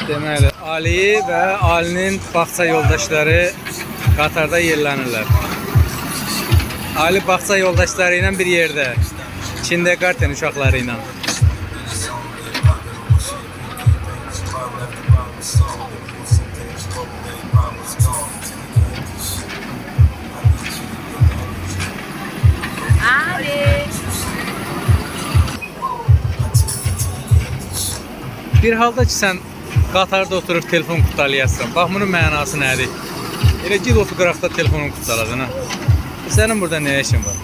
Deməli, Ali və Ali'nin bağça yoldaşları Qatarda yerlənirlər. Ali bağça yoldaşları ilə bir yerdə, kindergarten uşaqları ilə. Bir halda ki sən Qatarda oturub telefon qutalayasan, bax bunun mənası nədir? Elə gid otur qıraqda telefonun qutaladın ha. Sənin burada nə işin var?